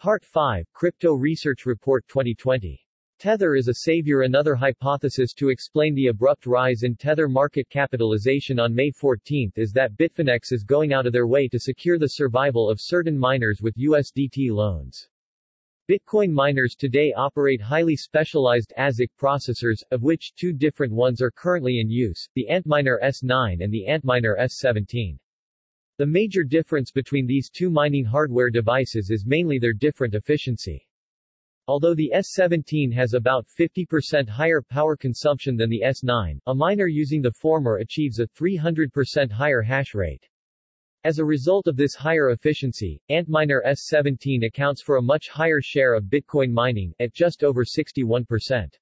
Part 5, Crypto Research Report 2020. Tether is a savior. Another hypothesis to explain the abrupt rise in Tether market capitalization on May 14 is that Bitfinex is going out of their way to secure the survival of certain miners with USDT loans. Bitcoin miners today operate highly specialized ASIC processors, of which two different ones are currently in use, the Antminer S9 and the Antminer S17. The major difference between these two mining hardware devices is mainly their different efficiency. Although the S17 has about 50% higher power consumption than the S9, a miner using the former achieves a 300% higher hash rate. As a result of this higher efficiency, Antminer S17 accounts for a much higher share of Bitcoin mining, at just over 61%.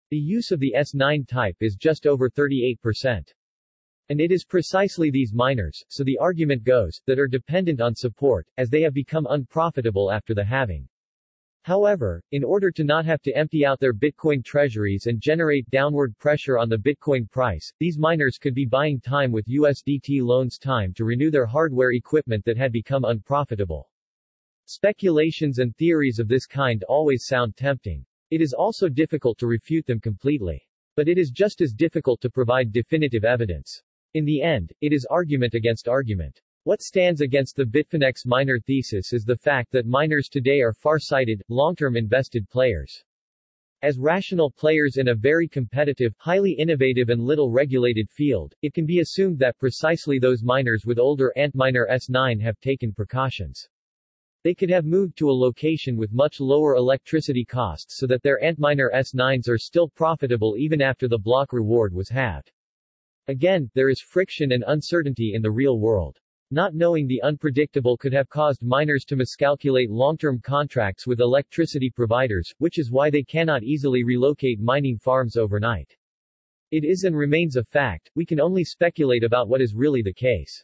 The use of the S9 type is just over 38%. And it is precisely these miners, so the argument goes, that are dependent on support, as they have become unprofitable after the halving. However, in order to not have to empty out their Bitcoin treasuries and generate downward pressure on the Bitcoin price, these miners could be buying time with USDT loans, time to renew their hardware equipment that had become unprofitable. Speculations and theories of this kind always sound tempting. It is also difficult to refute them completely. But it is just as difficult to provide definitive evidence. In the end, it is argument against argument. What stands against the Bitfinex miner thesis is the fact that miners today are far-sighted, long-term invested players. As rational players in a very competitive, highly innovative and little regulated field, it can be assumed that precisely those miners with older Antminer S9 have taken precautions. They could have moved to a location with much lower electricity costs so that their Antminer S9s are still profitable even after the block reward was halved. Again, there is friction and uncertainty in the real world. Not knowing the unpredictable could have caused miners to miscalculate long-term contracts with electricity providers, which is why they cannot easily relocate mining farms overnight. It is and remains a fact, we can only speculate about what is really the case.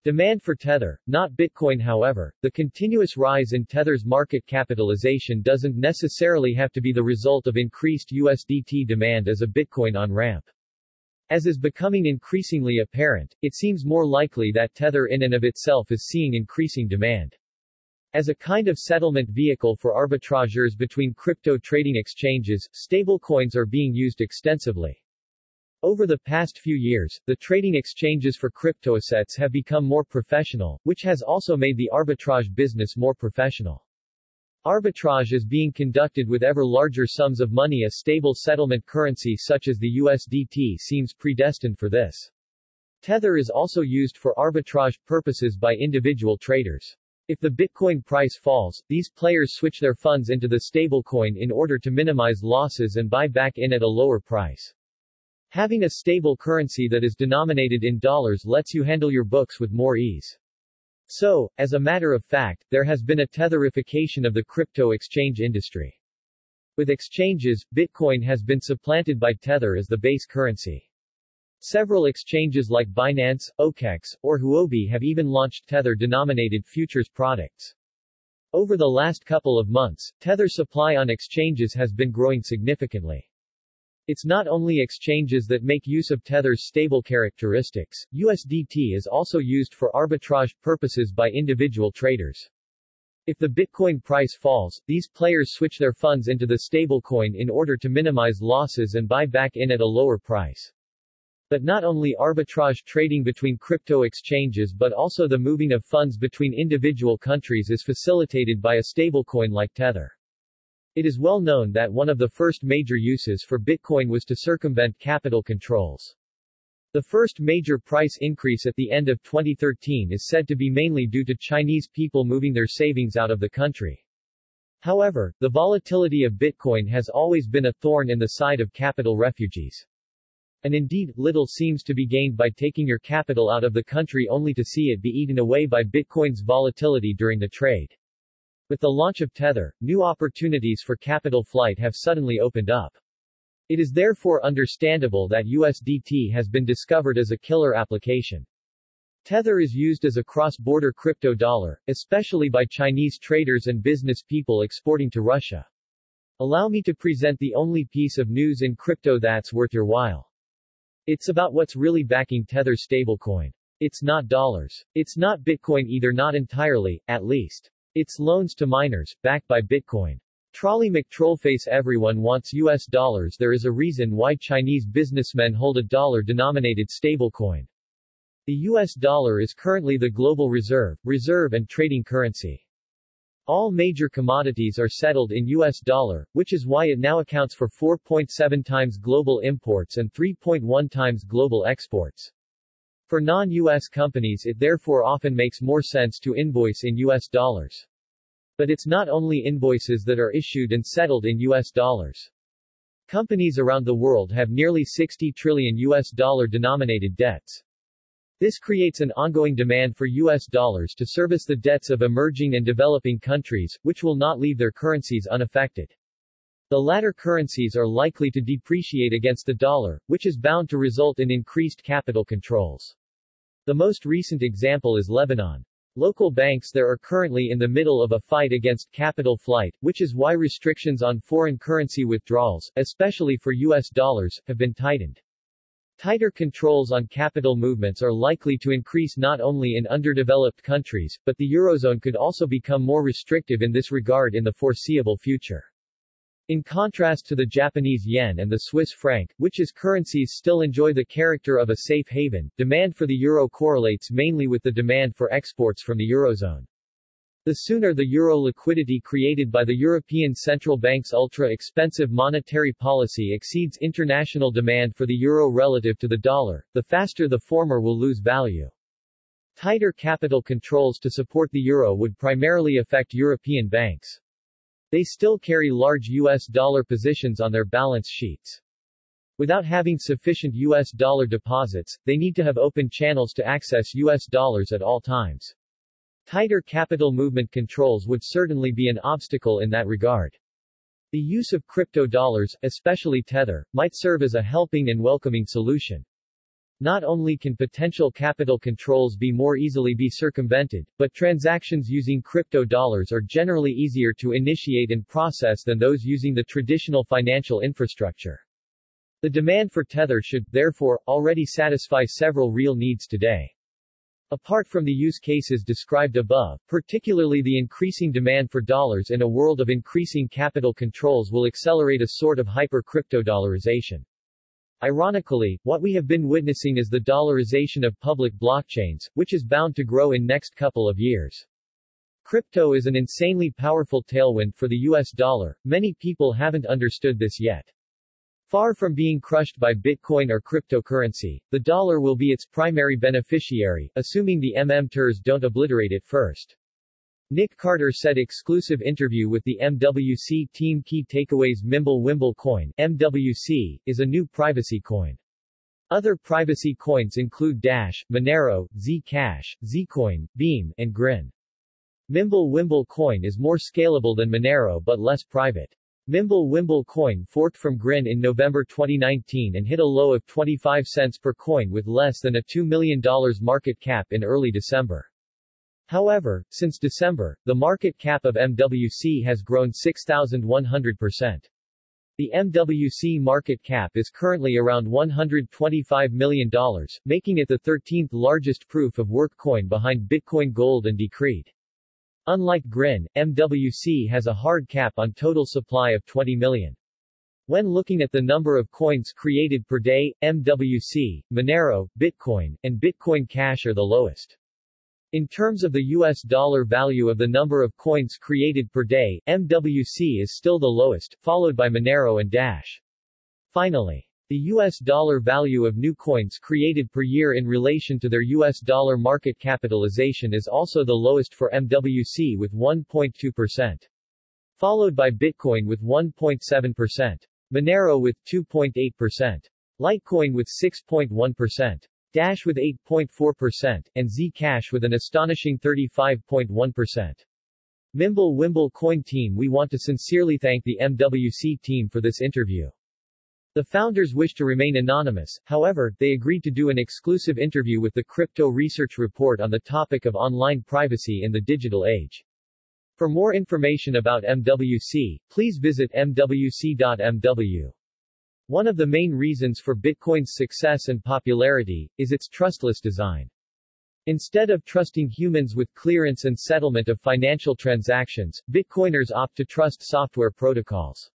Demand for Tether, not Bitcoin. However, the continuous rise in Tether's market capitalization doesn't necessarily have to be the result of increased USDT demand as a Bitcoin on-ramp. As is becoming increasingly apparent, it seems more likely that Tether in and of itself is seeing increasing demand. As a kind of settlement vehicle for arbitrageurs between crypto trading exchanges, stablecoins are being used extensively. Over the past few years, the trading exchanges for cryptoassets have become more professional, which has also made the arbitrage business more professional. Arbitrage is being conducted with ever larger sums of money. A stable settlement currency such as the USDT seems predestined for this. Tether is also used for arbitrage purposes by individual traders. If the Bitcoin price falls, these players switch their funds into the stablecoin in order to minimize losses and buy back in at a lower price. Having a stable currency that is denominated in dollars lets you handle your books with more ease. So, as a matter of fact, there has been a tetherification of the crypto exchange industry. With exchanges, Bitcoin has been supplanted by Tether as the base currency. Several exchanges like Binance, OKEx, or Huobi have even launched Tether-denominated futures products. Over the last couple of months, Tether supply on exchanges has been growing significantly. It's not only exchanges that make use of Tether's stable characteristics, USDT is also used for arbitrage purposes by individual traders. If the Bitcoin price falls, these players switch their funds into the stablecoin in order to minimize losses and buy back in at a lower price. But not only arbitrage trading between crypto exchanges but also the moving of funds between individual countries is facilitated by a stablecoin like Tether. It is well known that one of the first major uses for Bitcoin was to circumvent capital controls. The first major price increase at the end of 2013 is said to be mainly due to Chinese people moving their savings out of the country. However, the volatility of Bitcoin has always been a thorn in the side of capital refugees. And indeed, little seems to be gained by taking your capital out of the country only to see it be eaten away by Bitcoin's volatility during the trade. With the launch of Tether, new opportunities for capital flight have suddenly opened up. It is therefore understandable that USDT has been discovered as a killer application. Tether is used as a cross-border crypto dollar, especially by Chinese traders and business people exporting to Russia. Allow me to present the only piece of news in crypto that's worth your while. It's about what's really backing Tether's stablecoin. It's not dollars. It's not Bitcoin either, not entirely, at least. Its loans to miners, backed by Bitcoin. Trolley McTrollface. Everyone wants US dollars. There is a reason why Chinese businessmen hold a dollar-denominated stablecoin. The US dollar is currently the global reserve and trading currency. All major commodities are settled in US dollar, which is why it now accounts for 4.7 times global imports and 3.1 times global exports. For non-US companies, it therefore often makes more sense to invoice in US dollars. But it's not only invoices that are issued and settled in US dollars. Companies around the world have nearly 60 trillion US dollar denominated debts. This creates an ongoing demand for US dollars to service the debts of emerging and developing countries, which will not leave their currencies unaffected. The latter currencies are likely to depreciate against the dollar, which is bound to result in increased capital controls. The most recent example is Lebanon. Local banks there are currently in the middle of a fight against capital flight, which is why restrictions on foreign currency withdrawals, especially for US dollars, have been tightened. Tighter controls on capital movements are likely to increase not only in underdeveloped countries, but the Eurozone could also become more restrictive in this regard in the foreseeable future. In contrast to the Japanese yen and the Swiss franc, which as currencies still enjoy the character of a safe haven, demand for the euro correlates mainly with the demand for exports from the Eurozone. The sooner the euro liquidity created by the European Central Bank's ultra-expensive monetary policy exceeds international demand for the euro relative to the dollar, the faster the former will lose value. Tighter capital controls to support the euro would primarily affect European banks. They still carry large US dollar positions on their balance sheets. Without having sufficient US dollar deposits, they need to have open channels to access US dollars at all times. Tighter capital movement controls would certainly be an obstacle in that regard. The use of crypto dollars, especially Tether, might serve as a helping and welcoming solution. Not only can potential capital controls more easily be circumvented, but transactions using crypto dollars are generally easier to initiate and process than those using the traditional financial infrastructure. The demand for Tether should, therefore, already satisfy several real needs today. Apart from the use cases described above, particularly the increasing demand for dollars in a world of increasing capital controls will accelerate a sort of hyper-crypto-dollarization. Ironically, what we have been witnessing is the dollarization of public blockchains, which is bound to grow in next couple of years. Crypto is an insanely powerful tailwind for the US dollar. Many people haven't understood this yet. Far from being crushed by Bitcoin or cryptocurrency, the dollar will be its primary beneficiary, assuming the MMTers don't obliterate it first. Nick Carter said exclusive interview with the MWC team. Key takeaways: Mimblewimble coin, MWC, is a new privacy coin. Other privacy coins include Dash, Monero, Zcash, Zcoin, Beam, and Grin. Mimblewimble coin is more scalable than Monero but less private. Mimblewimble coin forked from Grin in November 2019 and hit a low of 25 cents per coin with less than a $2 million market cap in early December. However, since December, the market cap of MWC has grown 6,100%. The MWC market cap is currently around $125 million, making it the 13th largest proof-of-work coin behind Bitcoin Gold and Decreed. Unlike Grin, MWC has a hard cap on total supply of 20 million. When looking at the number of coins created per day, MWC, Monero, Bitcoin, and Bitcoin Cash are the lowest. In terms of the US dollar value of the number of coins created per day, MWC is still the lowest, followed by Monero and Dash. Finally, the US dollar value of new coins created per year in relation to their US dollar market capitalization is also the lowest for MWC with 1.2%. Followed by Bitcoin with 1.7%. Monero with 2.8%. Litecoin with 6.1%. Dash with 8.4%, and Zcash with an astonishing 35.1%. Mimblewimble coin team. We want to sincerely thank the MWC team for this interview. The founders wish to remain anonymous, however, they agreed to do an exclusive interview with the Crypto Research Report on the topic of online privacy in the digital age. For more information about MWC, please visit mwc.mw. One of the main reasons for Bitcoin's success and popularity is its trustless design. Instead of trusting humans with clearance and settlement of financial transactions, Bitcoiners opt to trust software protocols.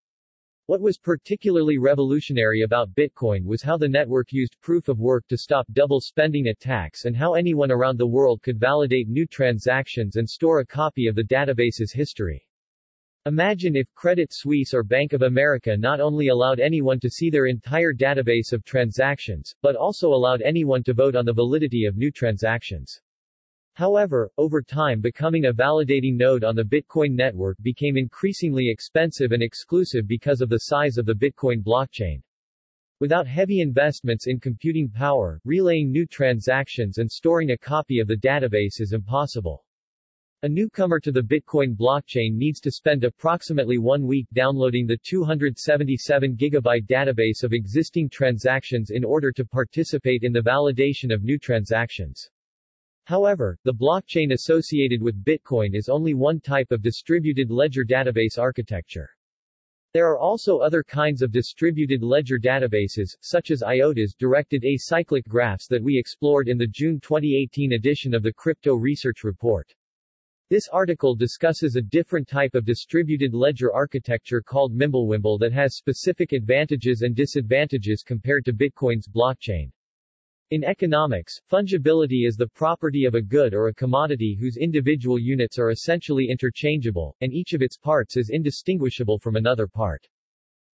What was particularly revolutionary about Bitcoin was how the network used proof of work to stop double spending attacks and how anyone around the world could validate new transactions and store a copy of the database's history. Imagine if Credit Suisse or Bank of America not only allowed anyone to see their entire database of transactions, but also allowed anyone to vote on the validity of new transactions. However, over time becoming a validating node on the Bitcoin network became increasingly expensive and exclusive because of the size of the Bitcoin blockchain. Without heavy investments in computing power, relaying new transactions and storing a copy of the database is impossible. A newcomer to the Bitcoin blockchain needs to spend approximately 1 week downloading the 277 GB database of existing transactions in order to participate in the validation of new transactions. However, the blockchain associated with Bitcoin is only one type of distributed ledger database architecture. There are also other kinds of distributed ledger databases, such as IOTA's directed acyclic graphs that we explored in the June 2018 edition of the Crypto Research Report. This article discusses a different type of distributed ledger architecture called Mimblewimble that has specific advantages and disadvantages compared to Bitcoin's blockchain. In economics, fungibility is the property of a good or a commodity whose individual units are essentially interchangeable, and each of its parts is indistinguishable from another part.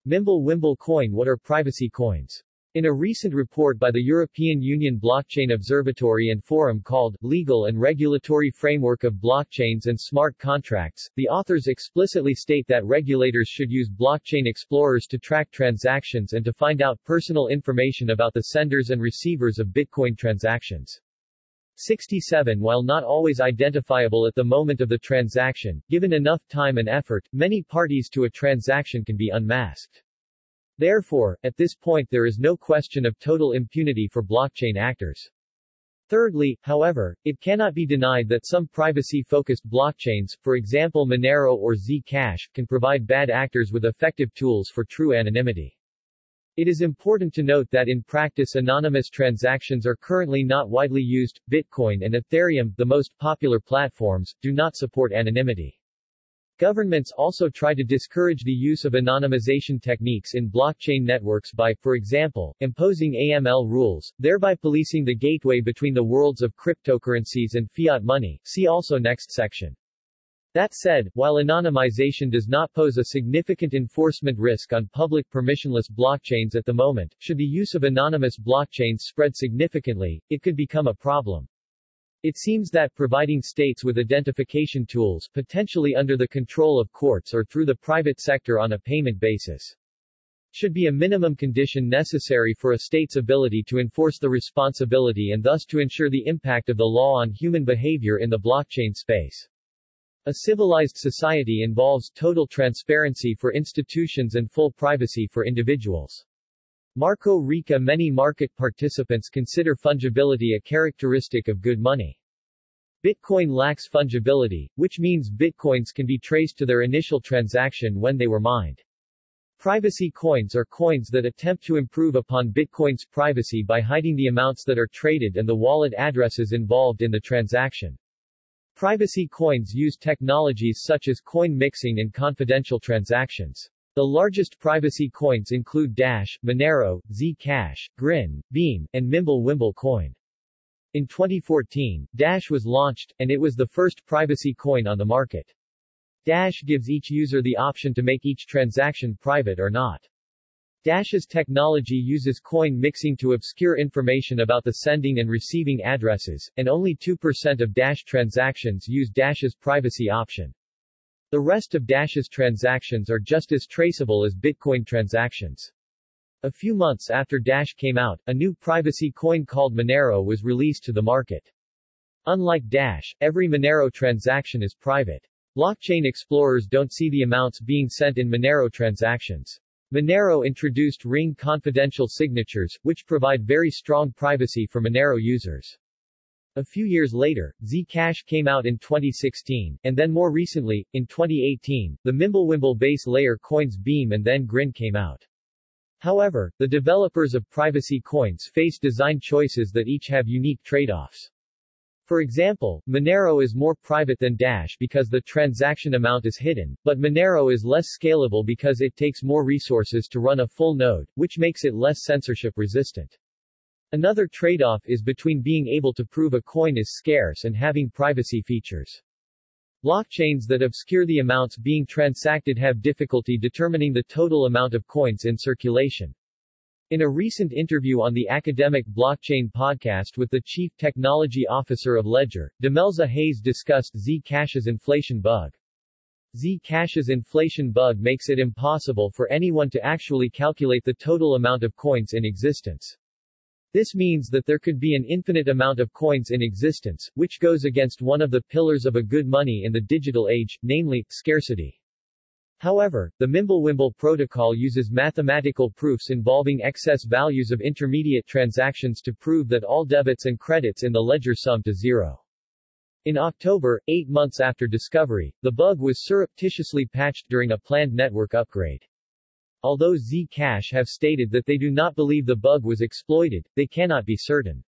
Mimblewimble coin. What are privacy coins? In a recent report by the European Union Blockchain Observatory and Forum called Legal and Regulatory Framework of Blockchains and Smart Contracts, the authors explicitly state that regulators should use blockchain explorers to track transactions and to find out personal information about the senders and receivers of Bitcoin transactions. 67 While not always identifiable at the moment of the transaction, given enough time and effort, many parties to a transaction can be unmasked. Therefore, at this point there is no question of total impunity for blockchain actors. Thirdly, however, it cannot be denied that some privacy-focused blockchains, for example Monero or Zcash, can provide bad actors with effective tools for true anonymity. It is important to note that in practice anonymous transactions are currently not widely used. Bitcoin and Ethereum, the most popular platforms, do not support anonymity. Governments also try to discourage the use of anonymization techniques in blockchain networks by, for example, imposing AML rules, thereby policing the gateway between the worlds of cryptocurrencies and fiat money. See also next section. That said, while anonymization does not pose a significant enforcement risk on public permissionless blockchains at the moment, should the use of anonymous blockchains spread significantly, it could become a problem. It seems that providing states with identification tools, potentially under the control of courts or through the private sector on a payment basis, should be a minimum condition necessary for a state's ability to enforce the responsibility and thus to ensure the impact of the law on human behavior in the blockchain space. A civilized society involves total transparency for institutions and full privacy for individuals. Marco Rica. Many market participants consider fungibility a characteristic of good money. Bitcoin lacks fungibility, which means bitcoins can be traced to their initial transaction when they were mined. Privacy coins are coins that attempt to improve upon Bitcoin's privacy by hiding the amounts that are traded and the wallet addresses involved in the transaction. Privacy coins use technologies such as coin mixing and confidential transactions. The largest privacy coins include Dash, Monero, Zcash, Grin, Beam, and Mimblewimble coin. In 2014, Dash was launched, and it was the first privacy coin on the market. Dash gives each user the option to make each transaction private or not. Dash's technology uses coin mixing to obscure information about the sending and receiving addresses, and only 2% of Dash transactions use Dash's privacy option. The rest of Dash's transactions are just as traceable as Bitcoin transactions. A few months after Dash came out, a new privacy coin called Monero was released to the market. Unlike Dash, every Monero transaction is private. Blockchain explorers don't see the amounts being sent in Monero transactions. Monero introduced Ring confidential signatures, which provide very strong privacy for Monero users. A few years later, Zcash came out in 2016, and then more recently, in 2018, the Mimblewimble base layer coins Beam and then Grin came out. However, the developers of privacy coins face design choices that each have unique trade-offs. For example, Monero is more private than Dash because the transaction amount is hidden, but Monero is less scalable because it takes more resources to run a full node, which makes it less censorship resistant. Another trade-off is between being able to prove a coin is scarce and having privacy features. Blockchains that obscure the amounts being transacted have difficulty determining the total amount of coins in circulation. In a recent interview on the Academic Blockchain podcast with the Chief Technology Officer of Ledger, Demelza Hayes discussed Zcash's inflation bug. Zcash's inflation bug makes it impossible for anyone to actually calculate the total amount of coins in existence. This means that there could be an infinite amount of coins in existence, which goes against one of the pillars of a good money in the digital age, namely, scarcity. However, the Mimblewimble protocol uses mathematical proofs involving excess values of intermediate transactions to prove that all debits and credits in the ledger sum to zero. In October, 8 months after discovery, the bug was surreptitiously patched during a planned network upgrade. Although Zcash have stated that they do not believe the bug was exploited, they cannot be certain.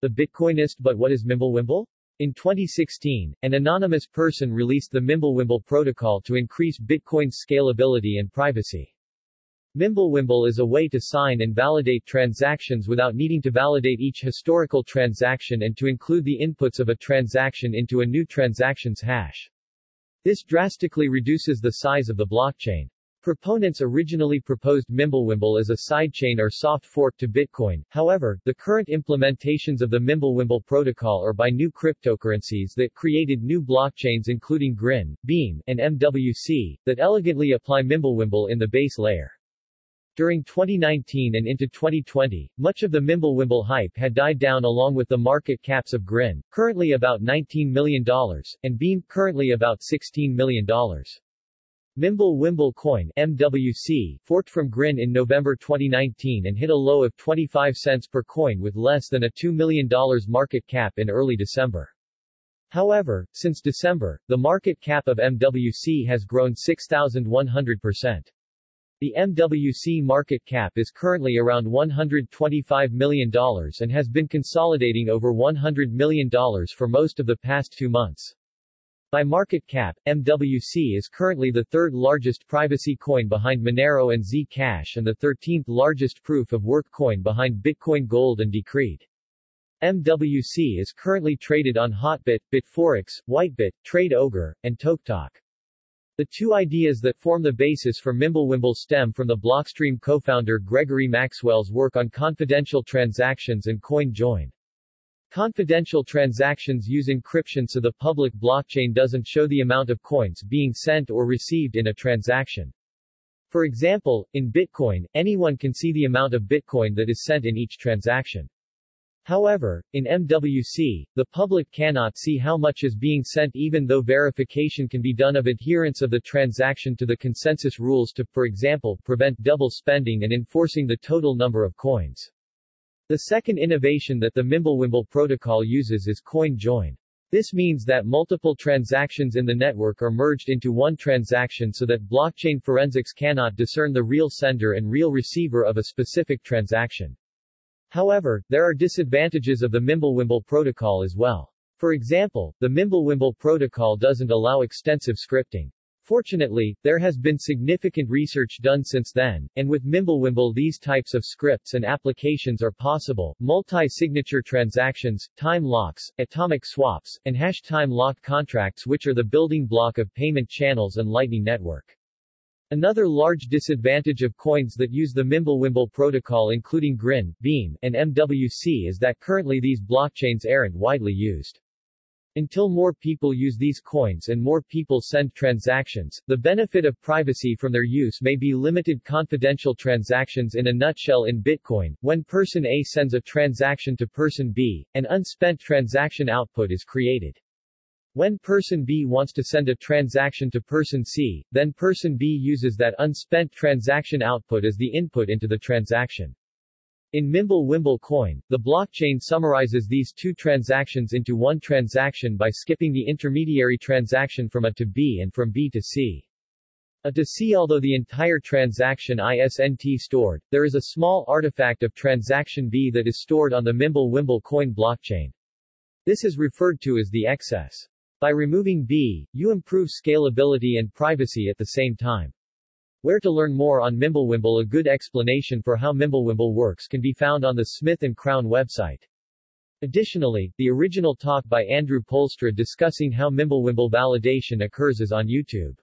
The Bitcoinist. But what is Mimblewimble? In 2016, an anonymous person released the Mimblewimble protocol to increase Bitcoin's scalability and privacy. Mimblewimble is a way to sign and validate transactions without needing to validate each historical transaction and to include the inputs of a transaction into a new transaction's hash. This drastically reduces the size of the blockchain. Proponents originally proposed Mimblewimble as a sidechain or soft fork to Bitcoin. However, the current implementations of the Mimblewimble protocol are by new cryptocurrencies that created new blockchains including Grin, Beam, and MWC, that elegantly apply Mimblewimble in the base layer. During 2019 and into 2020, much of the Mimblewimble hype had died down along with the market caps of Grin, currently about $19 million, and Beam, currently about $16 million. Mimblewimble coin MWC forked from Grin in November 2019 and hit a low of 25 cents per coin with less than a $2 million market cap in early December. However, since December, the market cap of MWC has grown 6,100%. The MWC market cap is currently around $125 million and has been consolidating over $100 million for most of the past 2 months. By market cap, MWC is currently the third largest privacy coin behind Monero and Zcash and the 13th largest proof-of-work coin behind Bitcoin Gold and Decred. MWC is currently traded on Hotbit, Bitforex, Whitebit, Trade Ogre, and TokTok. The two ideas that form the basis for Mimblewimble stem from the Blockstream co-founder Gregory Maxwell's work on confidential transactions and coin join. Confidential transactions use encryption so the public blockchain doesn't show the amount of coins being sent or received in a transaction. For example, in Bitcoin, anyone can see the amount of Bitcoin that is sent in each transaction. However, in MWC, the public cannot see how much is being sent even though verification can be done of adherence of the transaction to the consensus rules to, for example, prevent double spending and enforcing the total number of coins. The second innovation that the Mimblewimble protocol uses is coin join. This means that multiple transactions in the network are merged into one transaction so that blockchain forensics cannot discern the real sender and real receiver of a specific transaction. However, there are disadvantages of the Mimblewimble protocol as well. For example, the Mimblewimble protocol doesn't allow extensive scripting. Fortunately, there has been significant research done since then, and with Mimblewimble these types of scripts and applications are possible: multi-signature transactions, time locks, atomic swaps, and hash-time locked contracts, which are the building block of payment channels and Lightning Network. Another large disadvantage of coins that use the Mimblewimble protocol including Grin, Beam, and MWC is that currently these blockchains aren't widely used. Until more people use these coins and more people send transactions, the benefit of privacy from their use may be limited. Confidential transactions in a nutshell: in Bitcoin, when person A sends a transaction to person B, an unspent transaction output is created. When person B wants to send a transaction to person C, then person B uses that unspent transaction output as the input into the transaction. In Mimblewimble coin, the blockchain summarizes these two transactions into one transaction by skipping the intermediary transaction from A to B and from B to C. A to C. Although the entire transaction isn't stored, there is a small artifact of transaction B that is stored on the Mimblewimble coin blockchain. This is referred to as the excess. By removing B, you improve scalability and privacy at the same time. Where to learn more on Mimblewimble? A good explanation for how Mimblewimble works can be found on the Smith & Crown website. Additionally, the original talk by Andrew Polstra discussing how Mimblewimble validation occurs is on YouTube.